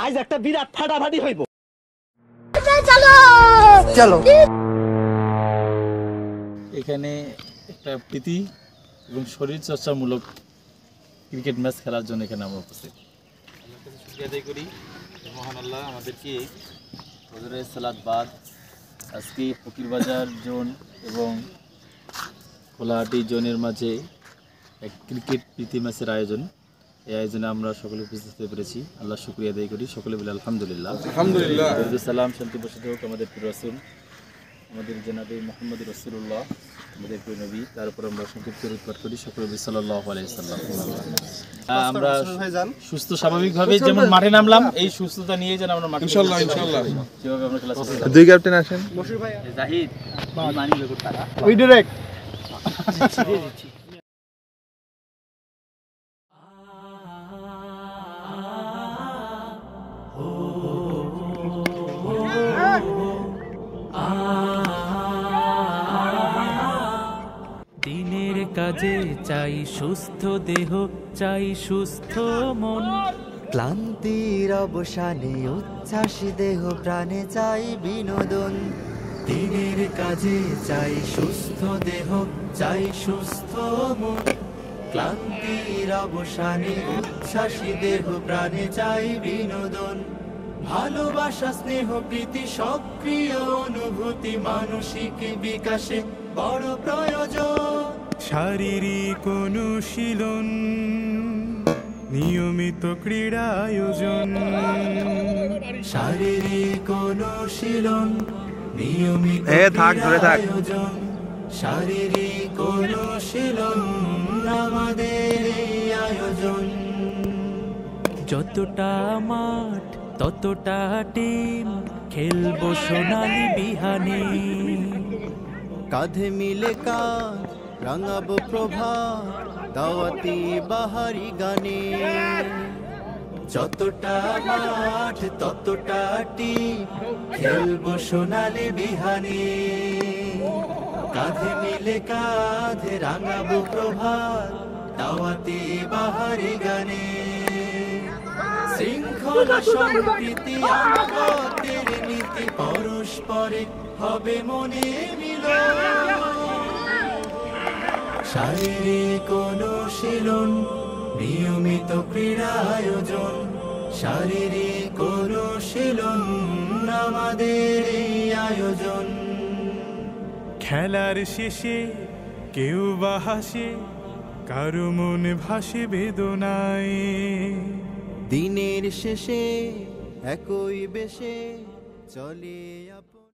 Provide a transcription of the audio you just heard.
আজ একটা বিরাট ফাটাফাটি হইব। চলো এখানে একটা প্রীতি এবং শরীর চর্চামূলক ক্রিকেট ম্যাচ খেলার জন্য এখানে আমরা উপস্থিত। আল্লাহর কাছে শুকরিয়া আদায় করি, মহান আল্লাহ আমাদেরকে ফজরের সালাত বাদ আজকে ফকিরবাজার জোন এবং খোলাহাটি জোনের মাঝে এক ক্রিকেট প্রীতি ম্যাচের আয়োজন। এই আয়োজনে আমরা সকলে উপস্থিত হতে পেরেছি। আল্লাহ শুকরিয়া আদায় করি, সকলে বলে আলহামদুলিল্লাহ। আলহামদুলিল্লাহ। সালাম শান্তি বর্ষিত হোক আমাদের প্রিয় রাসূল, আমাদের জনাবে মুহাম্মদ রাসূলুল্লাহ, আমাদের প্রিয় নবী, তার উপর আমরা সংক্ষিপ্ত উৎপাদ করি সকলে সাল্লাল্লাহু আলাইহি সাল্লাম। আমরা সুস্থ স্বাভাবিকভাবে যেমন মাঠে নামলাম, এই সুস্থতা নিয়ে যেন আমরা মাঠে ইনশাআল্লাহ যেভাবে আমরা খেলা করতে পারি। দুই ক্যাপ্টেন আসেন। বশির ভাই, জাহিদ মানি রেকর্ড তারা ওই ডাইরেক্ট দিনের কাজে চাই সুস্থ দেহ, চাই সুস্থ মন, ক্লান্তির অবসানে উচ্ছ্বাস দেহ প্রাণে চাই বিনোদন। দিনের কাজে চাই সুস্থ দেহ, চাই সুস্থ মন, ক্লান্তির অবসানে উচ্ছ্বাসী দেহ প্রাণে চাই বিনোদন। ভালোবাসা স্নেহ প্রীতি সক্রিয় অনুভূতি মানসিক বিকাশে বড় প্রয়োজন। শারীরিক অনুশীলন, নিয়মিত ক্রীড়া আয়োজন, শারীরিক অনুশীলন, নিয়মিত আয়োজন, শারীরিক অনুশীলন আমাদের এই আয়োজন। যতটা মাঠ ততটা টিম, খেলবো সোনালী বিহানে, কাঁধে মিলে কাঁধ রাঙাবো প্রভাত দাওয়াতি বাহারি গানে। যতটা মাঠ ততটা টিম, খেলবো সোনালী বিহানে, কাঁধে মিলে কাঁধ রাঙাবো প্রভাত দাওয়াতি বাহারি গানে। শৃঙ্খলা সম্প্রীতি আনুগত্যের নীতি, পরস্পরে হবে মনে মিলন। শারীরিক অনুশীলন, নিয়মিত ক্রীড়া আয়োজন, শারীরিক অনুশীলন আমাদের এই আয়োজন। খেলার শেষে কেউ বা হাসে, কারো মন ভাসে বেদনায়। দিনের শেষে একই বেশে চলে আপন।